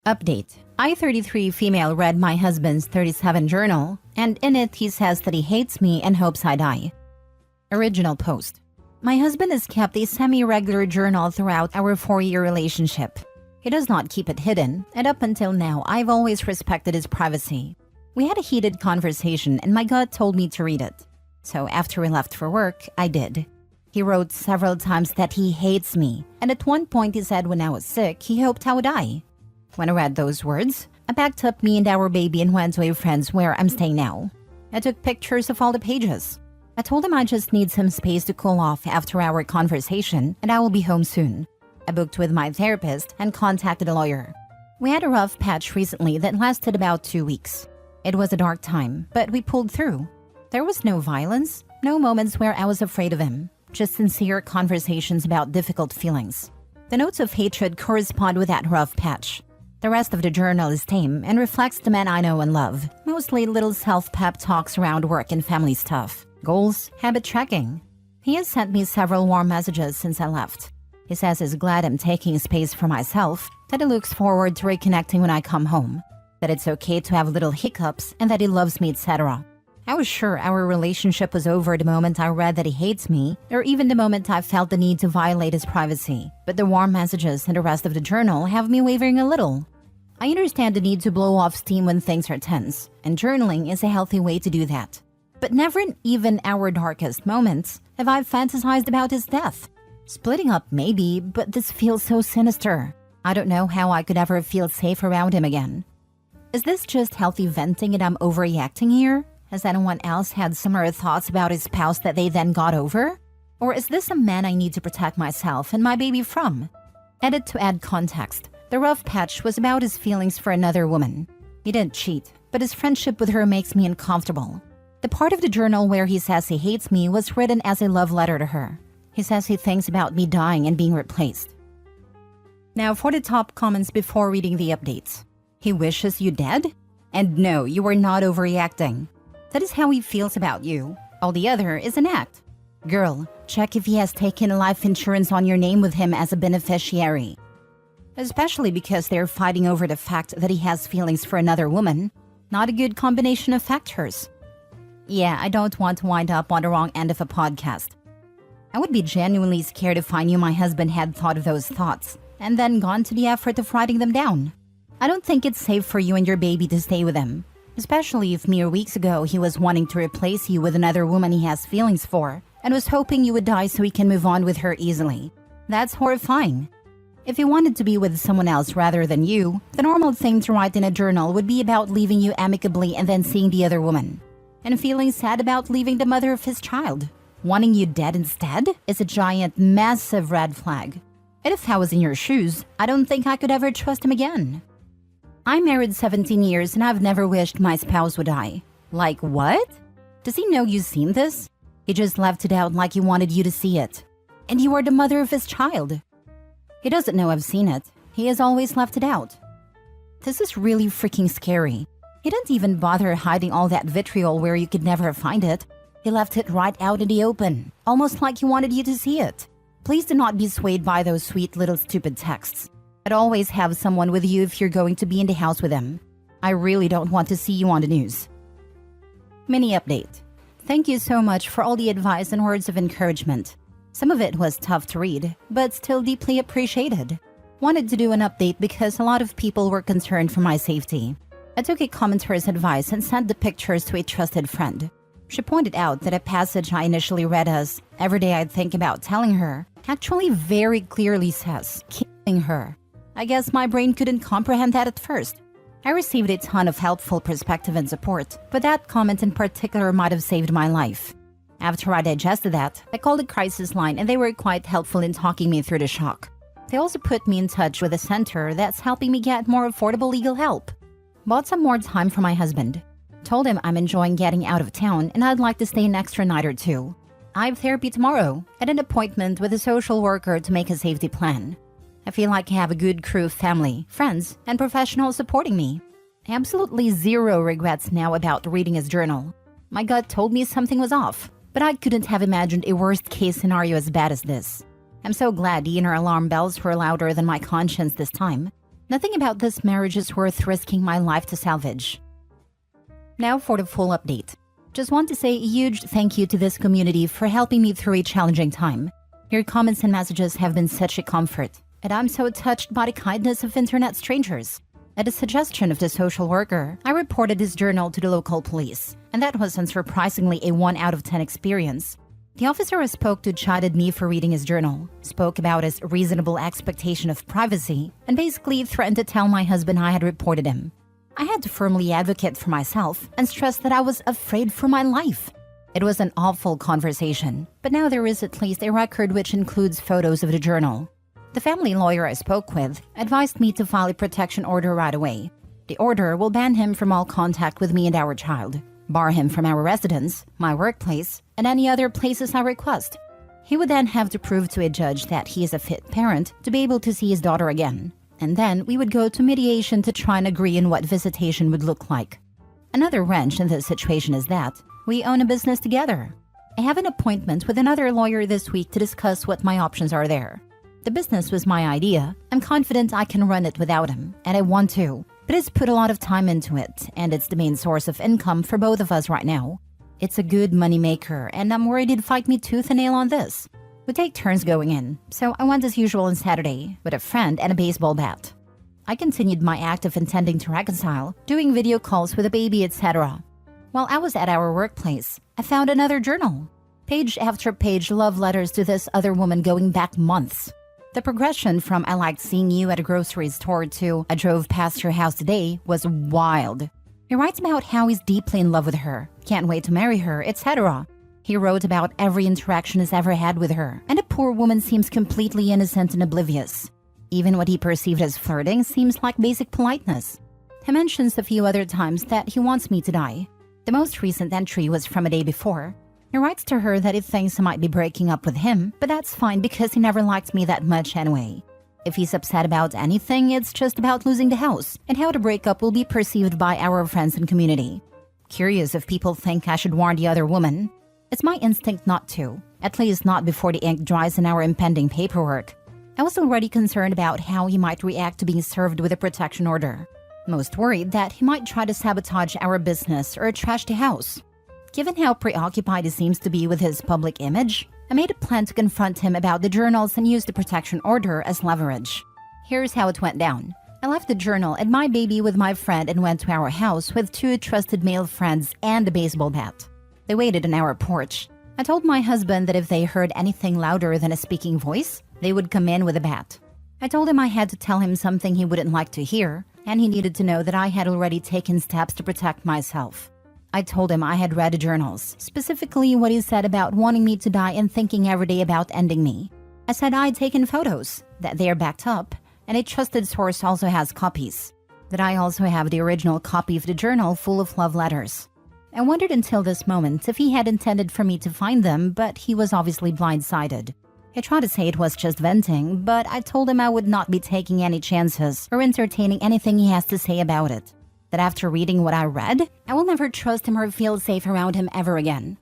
Update. I, 33 female, read my husband's 37 journal, and in it he says that he hates me and hopes I die. Original post. My husband has kept a semi-regular journal throughout our 4-year relationship. He does not keep it hidden, and up until now, I've always respected his privacy. We had a heated conversation and my gut told me to read it. So after we left for work, I did. He wrote several times that he hates me, and at one point he said when I was sick, he hoped I would die. When I read those words, I packed up me and our baby and went to a friend's where I'm staying now. I took pictures of all the pages. I told him I just need some space to cool off after our conversation and I will be home soon. I booked with my therapist and contacted a lawyer. We had a rough patch recently that lasted about 2 weeks. It was a dark time, but we pulled through. There was no violence, no moments where I was afraid of him, just sincere conversations about difficult feelings. The notes of hatred correspond with that rough patch. The rest of the journal is tame and reflects the men I know and love, mostly little self-pep talks around work and family stuff, goals, habit tracking. He has sent me several warm messages since I left. He says he's glad I'm taking space for myself, that he looks forward to reconnecting when I come home, that it's okay to have little hiccups and that he loves me, etc. I was sure our relationship was over the moment I read that he hates me, or even the moment I felt the need to violate his privacy. But the warm messages and the rest of the journal have me wavering a little. I understand the need to blow off steam when things are tense, and journaling is a healthy way to do that. But never in even our darkest moments have I fantasized about his death. Splitting up maybe, but this feels so sinister. I don't know how I could ever feel safe around him again. Is this just healthy venting and I'm overreacting here? Has anyone else had similar thoughts about his spouse that they then got over? Or is this a man I need to protect myself and my baby from? Edit to add context. The rough patch was about his feelings for another woman. He didn't cheat, but his friendship with her makes me uncomfortable. The part of the journal where he says he hates me was written as a love letter to her. He says he thinks about me dying and being replaced. Now for the top comments before reading the updates. He wishes you dead? And no, you are not overreacting. That is how he feels about you. All the other is an act. Girl, check if he has taken life insurance on your name with him as a beneficiary. Especially because they're fighting over the fact that he has feelings for another woman. Not a good combination of factors. Yeah, I don't want to wind up on the wrong end of a podcast. I would be genuinely scared if I knew my husband had thought of those thoughts and then gone to the effort of writing them down. I don't think it's safe for you and your baby to stay with him. Especially if mere weeks ago he was wanting to replace you with another woman he has feelings for and was hoping you would die so he can move on with her easily. That's horrifying. If he wanted to be with someone else rather than you, the normal thing to write in a journal would be about leaving you amicably and then seeing the other woman. And feeling sad about leaving the mother of his child. Wanting you dead instead is a giant, massive red flag. And if I was in your shoes, I don't think I could ever trust him again. I'm married 17 years and I've never wished my spouse would die. Like what? Does he know you've seen this? He just left it out like he wanted you to see it. And you are the mother of his child. He doesn't know I've seen it. He has always left it out. This is really freaking scary. He didn't even bother hiding all that vitriol where you could never find it. He left it right out in the open, almost like he wanted you to see it. Please do not be swayed by those sweet little stupid texts. I'd always have someone with you if you're going to be in the house with him. I really don't want to see you on the news. Mini update. Thank you so much for all the advice and words of encouragement. Some of it was tough to read, but still deeply appreciated. Wanted to do an update because a lot of people were concerned for my safety. I took a commenter's advice and sent the pictures to a trusted friend. She pointed out that a passage I initially read as "every day I'd think about telling her" actually very clearly says "killing her." I guess my brain couldn't comprehend that at first. I received a ton of helpful perspective and support, but that comment in particular might have saved my life. After I digested that, I called the crisis line and they were quite helpful in talking me through the shock. They also put me in touch with a center that's helping me get more affordable legal help. Bought some more time for my husband. Told him I'm enjoying getting out of town and I'd like to stay an extra night or two. I have therapy tomorrow and an appointment with a social worker to make a safety plan. I feel like I have a good crew of family, friends, and professionals supporting me. Absolutely zero regrets now about reading his journal. My gut told me something was off, but I couldn't have imagined a worst-case scenario as bad as this. I'm so glad the inner alarm bells were louder than my conscience this time. Nothing about this marriage is worth risking my life to salvage. Now for the full update. Just want to say a huge thank you to this community for helping me through a challenging time. Your comments and messages have been such a comfort, and I'm so touched by the kindness of internet strangers. At the suggestion of the social worker, I reported his journal to the local police, and that was unsurprisingly a 1 out of 10 experience. The officer I spoke to chided me for reading his journal, spoke about his reasonable expectation of privacy, and basically threatened to tell my husband I had reported him. I had to firmly advocate for myself and stress that I was afraid for my life. It was an awful conversation, but now there is at least a record which includes photos of the journal. The family lawyer I spoke with advised me to file a protection order right away. The order will ban him from all contact with me and our child, bar him from our residence, my workplace, and any other places I request. He would then have to prove to a judge that he is a fit parent to be able to see his daughter again, and then we would go to mediation to try and agree on what visitation would look like. Another wrench in this situation is that we own a business together. I have an appointment with another lawyer this week to discuss what my options are there. The business was my idea. I'm confident I can run it without him, and I want to. But it's put a lot of time into it, and it's the main source of income for both of us right now. It's a good moneymaker, and I'm worried he'd fight me tooth and nail on this. We take turns going in, so I went as usual on Saturday, with a friend and a baseball bat. I continued my act of intending to reconcile, doing video calls with a baby, etc. While I was at our workplace, I found another journal. Page after page love letters to this other woman going back months. The progression from "I liked seeing you at a grocery store" to "I drove past your house today" was wild. He writes about how he's deeply in love with her, can't wait to marry her, etc. He wrote about every interaction he's ever had with her, and the poor woman seems completely innocent and oblivious. Even what he perceived as flirting seems like basic politeness. He mentions a few other times that he wants me to die. The most recent entry was from a day before. He writes to her that he thinks I might be breaking up with him, but that's fine because he never liked me that much anyway. If he's upset about anything, it's just about losing the house and how the breakup will be perceived by our friends and community. Curious if people think I should warn the other woman. It's my instinct not to, at least not before the ink dries in our impending paperwork. I was already concerned about how he might react to being served with a protection order. Most worried that he might try to sabotage our business or trash the house. Given how preoccupied he seems to be with his public image, I made a plan to confront him about the journals and use the protection order as leverage. Here's how it went down. I left the journal and my baby with my friend and went to our house with 2 trusted male friends and a baseball bat. They waited on our porch. I told my husband that if they heard anything louder than a speaking voice, they would come in with a bat. I told him I had to tell him something he wouldn't like to hear, and he needed to know that I had already taken steps to protect myself. I told him I had read the journals, specifically what he said about wanting me to die and thinking every day about ending me. I said I'd taken photos, that they are backed up, and a trusted source also has copies, that I also have the original copy of the journal full of love letters. I wondered until this moment if he had intended for me to find them, but he was obviously blindsided. He tried to say it was just venting, but I told him I would not be taking any chances or entertaining anything he has to say about it. That after reading what I read, I will never trust him or feel safe around him ever again.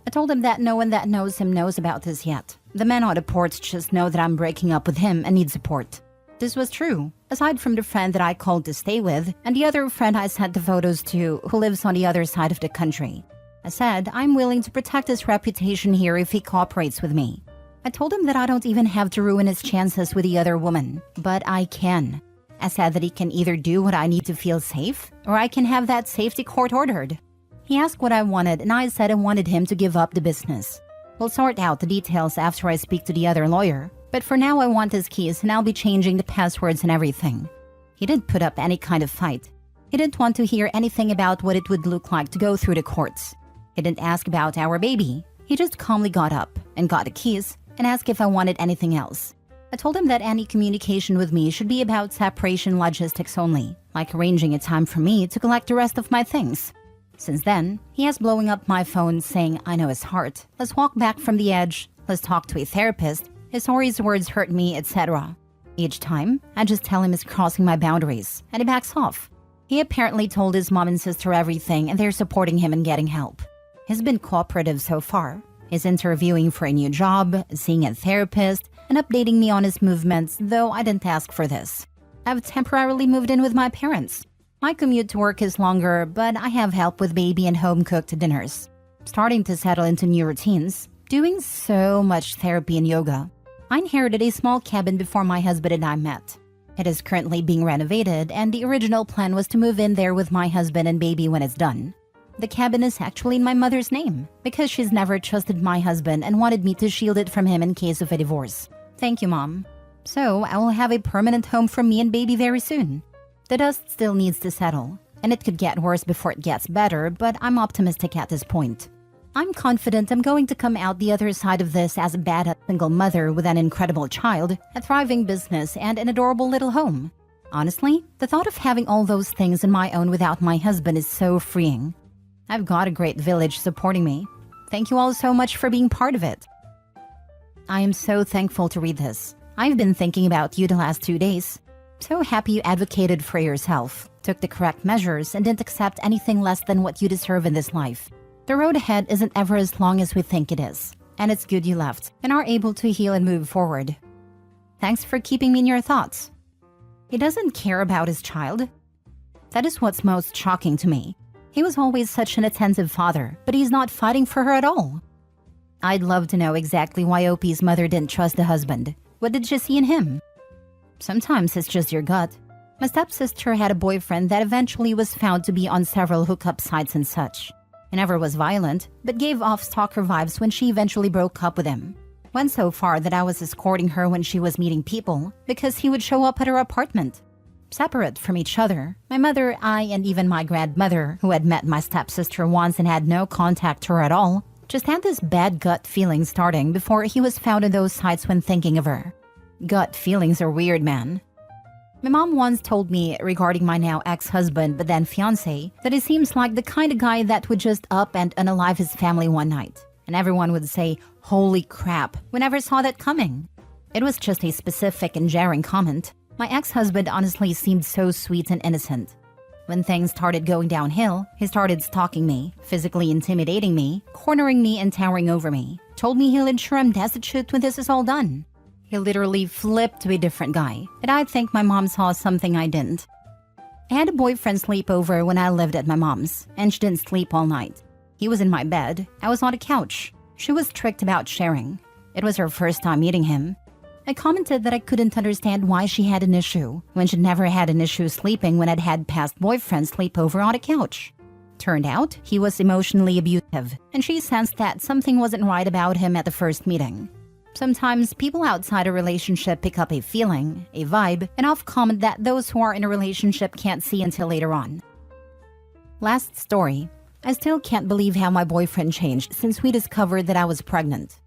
I told him that no one that knows him knows about this yet. The men on the porch just know that I'm breaking up with him and need support. This was true, aside from the friend that I called to stay with and the other friend I sent the photos to who lives on the other side of the country. I said I'm willing to protect his reputation here if he cooperates with me. I told him that I don't even have to ruin his chances with the other woman, but I can. I said that he can either do what I need to feel safe, or I can have that safety court ordered. He asked what I wanted, and I said I wanted him to give up the business. We'll sort out the details after I speak to the other lawyer, but for now I want his keys and I'll be changing the passwords and everything. He didn't put up any kind of fight. He didn't want to hear anything about what it would look like to go through the courts. He didn't ask about our baby. He just calmly got up and got the keys and asked if I wanted anything else. I told him that any communication with me should be about separation logistics only, like arranging a time for me to collect the rest of my things. Since then, he has blowing up my phone saying I know his heart, let's walk back from the edge, let's talk to a therapist, his sorry's words hurt me, etc. Each time, I just tell him he's crossing my boundaries, and he backs off. He apparently told his mom and sister everything and they're supporting him in getting help. He's been cooperative so far. He's interviewing for a new job, seeing a therapist, and updating me on his movements, though I didn't ask for this. I've temporarily moved in with my parents. My commute to work is longer, but I have help with baby and home-cooked dinners. Starting to settle into new routines, doing so much therapy and yoga. I inherited a small cabin before my husband and I met. It is currently being renovated, and the original plan was to move in there with my husband and baby when it's done. The cabin is actually in my mother's name, because she's never trusted my husband and wanted me to shield it from him in case of a divorce. Thank you, Mom. So, I will have a permanent home for me and baby very soon. The dust still needs to settle, and it could get worse before it gets better, but I'm optimistic at this point. I'm confident I'm going to come out the other side of this as a badass single mother with an incredible child, a thriving business, and an adorable little home. Honestly, the thought of having all those things on my own without my husband is so freeing. I've got a great village supporting me. Thank you all so much for being part of it. I am so thankful to read this. I've been thinking about you the last 2 days. So happy you advocated for yourself, took the correct measures, and didn't accept anything less than what you deserve in this life. The road ahead isn't ever as long as we think it is, and it's good you left and are able to heal and move forward. Thanks for keeping me in your thoughts. He doesn't care about his child. That is what's most shocking to me. He was always such an attentive father, but he's not fighting for her at all. I'd love to know exactly why OP's mother didn't trust the husband. What did she see in him? Sometimes it's just your gut. My stepsister had a boyfriend that eventually was found to be on several hookup sites and such. He never was violent, but gave off stalker vibes when she eventually broke up with him. Went so far that I was escorting her when she was meeting people because he would show up at her apartment. Separate from each other, my mother, I, and even my grandmother, who had met my stepsister once and had no contact to her at all, just had this bad gut feeling starting before he was found on those sites when thinking of her. Gut feelings are weird, man. My mom once told me regarding my now ex-husband but then fiancé that he seems like the kind of guy that would just up and unalive his family one night. And everyone would say, "Holy crap," we never saw that coming. It was just a specific and jarring comment. My ex-husband honestly seemed so sweet and innocent. When things started going downhill, he started stalking me, physically intimidating me, cornering me and towering over me. Told me he'll ensure I'm destitute when this is all done. He literally flipped to a different guy, and I think my mom saw something I didn't. I had a boyfriend sleepover when I lived at my mom's, and she didn't sleep all night. He was in my bed, I was on a couch. She was strict about sharing. It was her first time meeting him. I commented that I couldn't understand why she had an issue, when she'd never had an issue sleeping when I'd had past boyfriends sleep over on a couch. Turned out, he was emotionally abusive, and she sensed that something wasn't right about him at the first meeting. Sometimes people outside a relationship pick up a feeling, a vibe, an off-comment that those who are in a relationship can't see until later on. Last story. I still can't believe how my boyfriend changed since we discovered that I was pregnant.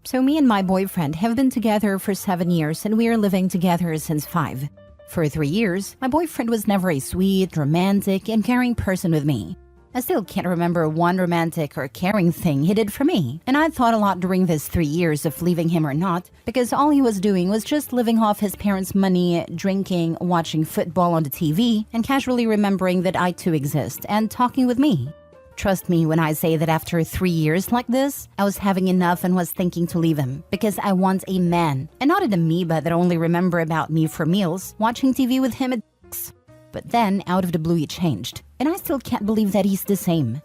So me and my boyfriend have been together for 7 years and we are living together since 5. For 3 years, my boyfriend was never a sweet, romantic, and caring person with me. I still can't remember one romantic or caring thing he did for me, and I thought a lot during this 3 years of leaving him or not, because all he was doing was just living off his parents' money, drinking, watching football on the TV, and casually remembering that I too exist, and talking with me. Trust me when I say that after 3 years like this, I was having enough and was thinking to leave him, because I want a man, and not an amoeba that only remember about me for meals, watching TV with him at But then, out of the blue, he changed, and I still can't believe that he's the same.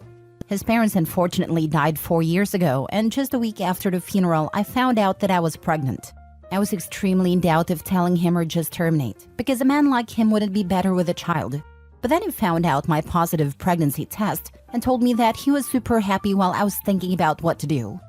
His parents unfortunately died 4 years ago, and just a week after the funeral, I found out that I was pregnant. I was extremely in doubt of telling him or just terminate, because a man like him wouldn't be better with a child. But then he found out my positive pregnancy test and told me that he was super happy while I was thinking about what to do.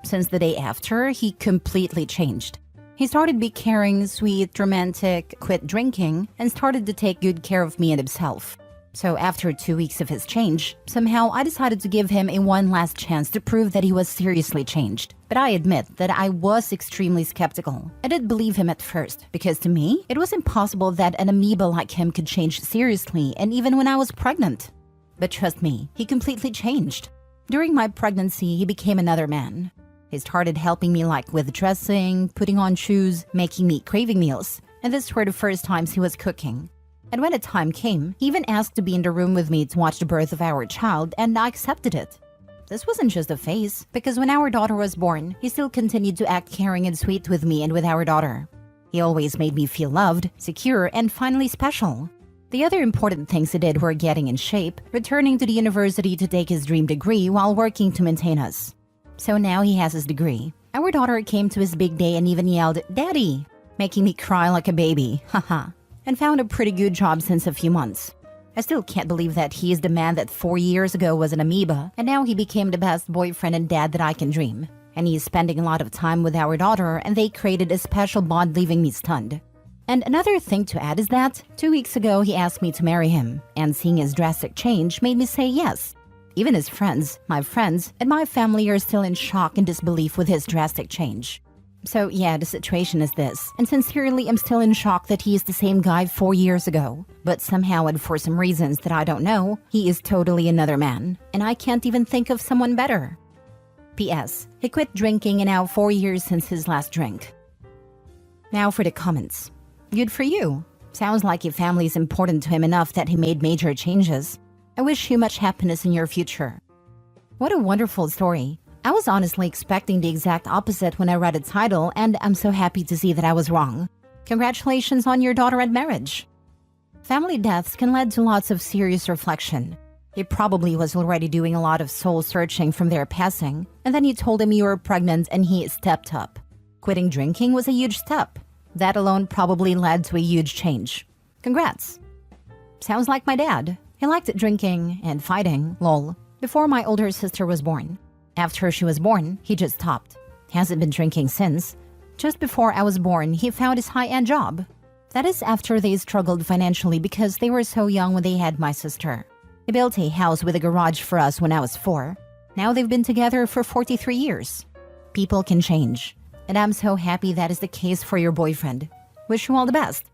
Since the day after, he completely changed. He started to be caring, sweet, romantic, quit drinking, and started to take good care of me and himself. So after 2 weeks of his change, somehow I decided to give him a one last chance to prove that he was seriously changed. But I admit that I was extremely skeptical. I didn't believe him at first, because to me, it was impossible that an amoeba like him could change seriously, and even when I was pregnant. But trust me, he completely changed. During my pregnancy, he became another man. He started helping me like with dressing, putting on shoes, making me craving meals, and this were the first times he was cooking. And when the time came, he even asked to be in the room with me to watch the birth of our child, and I accepted it. This wasn't just a phase, because when our daughter was born, he still continued to act caring and sweet with me and with our daughter. He always made me feel loved, secure, and finally special. The other important things he did were getting in shape, returning to the university to take his dream degree while working to maintain us. So now he has his degree. Our daughter came to his big day and even yelled, "Daddy!" making me cry like a baby, haha, and found a pretty good job since a few months. I still can't believe that he is the man that 4 years ago was an amoeba, and now he became the best boyfriend and dad that I can dream. And he is spending a lot of time with our daughter, and they created a special bond, leaving me stunned. And another thing to add is that 2 weeks ago he asked me to marry him, and seeing his drastic change made me say yes. Even his friends, my friends, and my family are still in shock and disbelief with his drastic change. So yeah, the situation is this, and sincerely I'm still in shock that he is the same guy 4 years ago. But somehow, and for some reasons that I don't know, he is totally another man, and I can't even think of someone better. P.S. He quit drinking and now 4 years since his last drink. Now for the comments. Good for you. Sounds like your family is important to him enough that he made major changes. I wish you much happiness in your future. What a wonderful story. I was honestly expecting the exact opposite when I read the title, and I'm so happy to see that I was wrong. Congratulations on your daughter and marriage. Family deaths can lead to lots of serious reflection. He probably was already doing a lot of soul searching from their passing, and then you told him you were pregnant and he stepped up. Quitting drinking was a huge step. That alone probably led to a huge change. Congrats. Sounds like my dad. He liked drinking and fighting, lol, before my older sister was born. After she was born, he just stopped. He hasn't been drinking since. Just before I was born, he found his high-end job. That is after they struggled financially because they were so young when they had my sister. He built a house with a garage for us when I was 4. Now they've been together for 43 years. People can change. And I'm so happy that is the case for your boyfriend. Wish you all the best.